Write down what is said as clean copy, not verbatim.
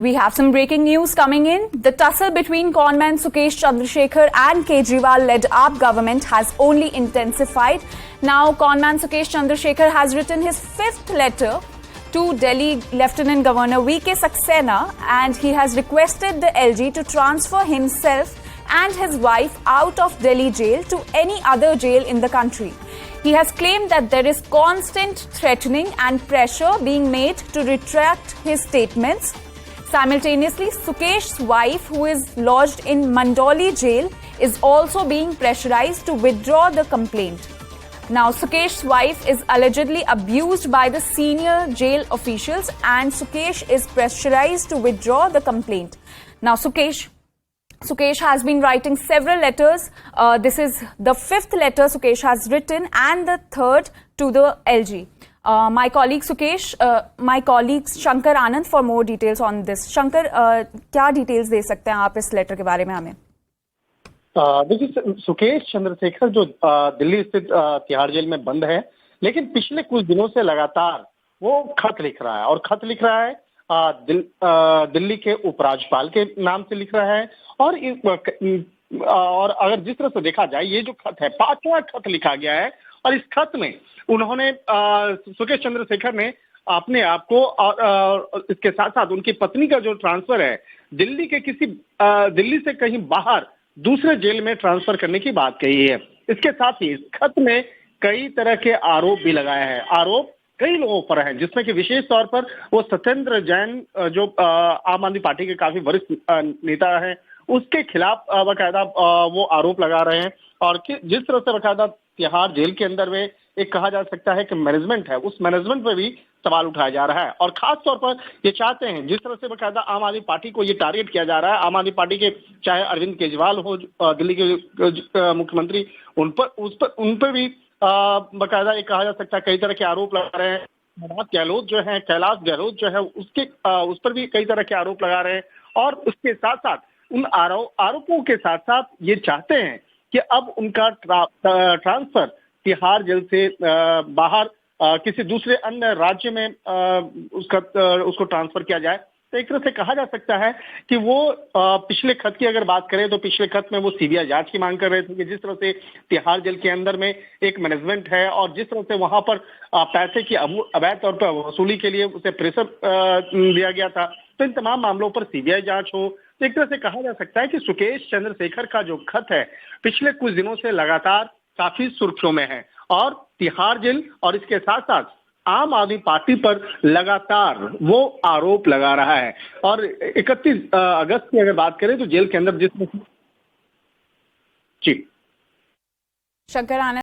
We have some breaking news coming in. The tussle between conman Sukesh Chandrasekhar and Kejriwal-led AAP government has only intensified. Now, conman Sukesh Chandrasekhar has written his fifth letter to Delhi Lieutenant Governor V.K. Saxena, and he has requested the LG to transfer himself and his wife out of Delhi jail to any other jail in the country. He has claimed that there is constant threatening and pressure being made to retract his statements. Simultaneously, Sukesh's wife, who is lodged in Mandoli jail, is also being pressurized to withdraw the complaint. Now, Sukesh's wife is allegedly abused by the senior jail officials, and Sukesh is pressurized to withdraw the complaint. Now, Sukesh has been writing several letters. This is the fifth letter Sukesh has written and the third to the LG. My colleague Shankar Anand for more details on this. Shankar, क्या details दे सकते हैं आप इस letter के बारे में हमें? देखिए, सुकेश चंद्रशेखर जो दिल्ली स्थित तिहाड़ जेल में बंद है, लेकिन पिछले कुछ दिनों से लगातार वो खत लिख रहा है और खत लिख रहा है दिल्ली के उपराज्यपाल के नाम से लिख रहा है और अगर जिस तरह से देखा जाए, ये जो खत है 5वां खत लिखा गया है और इस खत में उन्होंने सुकेश चंद्रशेखर ने अपने आप को और इसके साथ साथ उनकी पत्नी का जो ट्रांसफर है दिल्ली से कहीं बाहर दूसरे जेल में ट्रांसफर करने की बात कही है। इसके साथ ही इस खत में कई तरह के आरोप भी लगाए हैं। आरोप कई लोगों पर हैं, जिसमें कि विशेष तौर पर वो सत्येंद्र जैन जो आम आदमी पार्टी के काफी वरिष्ठ नेता हैं, उसके खिलाफ बाकायदा वो आरोप लगा रहे हैं और जिस तरह से बाकायदा तिहाड़ जेल के अंदर में एक कहा जा सकता है कि मैनेजमेंट है, उस मैनेजमेंट पर भी सवाल उठाया जा रहा है और खास तौर पर ये चाहते हैं, जिस तरह से बाकायदा आम आदमी पार्टी को ये टारगेट किया जा रहा है, आम आदमी पार्टी के चाहे अरविंद केजरीवाल हो दिल्ली के मुख्यमंत्री, उन पर भी बाकायदा ये कहा जा सकता है कई तरह के आरोप लगा रहे हैं। कैलाश गहलोत जो है उस पर भी कई तरह के आरोप लगा रहे हैं और उसके साथ साथ उन आरोपों के साथ साथ ये चाहते हैं कि अब उनका ट्रांसफर तिहाड़ जेल से बाहर किसी दूसरे अन्य राज्य में उसको ट्रांसफर किया जाए। तो एक तरह से कहा जा सकता है कि वो पिछले खत की अगर बात करें तो पिछले खत में वो सीबीआई जांच की मांग कर रहे थे कि जिस तरह से तिहाड़ जेल के अंदर में एक मैनेजमेंट है और जिस तरह से वहां पर पैसे की अवैध तौर पर वसूली के लिए उसे प्रेशर दिया गया था, तो इन तमाम मामलों पर सीबीआई जांच हो। तो एक तरह से कहा जा सकता है कि सुकेश चंद्रशेखर का जो खत है पिछले कुछ दिनों से लगातार काफी सुर्खियों में है और तिहाड़ जेल और इसके साथ साथ आम आदमी पार्टी पर लगातार वो आरोप लगा रहा है। और 31 अगस्त की अगर बात करें तो जेल के अंदर जी शंकर आनंद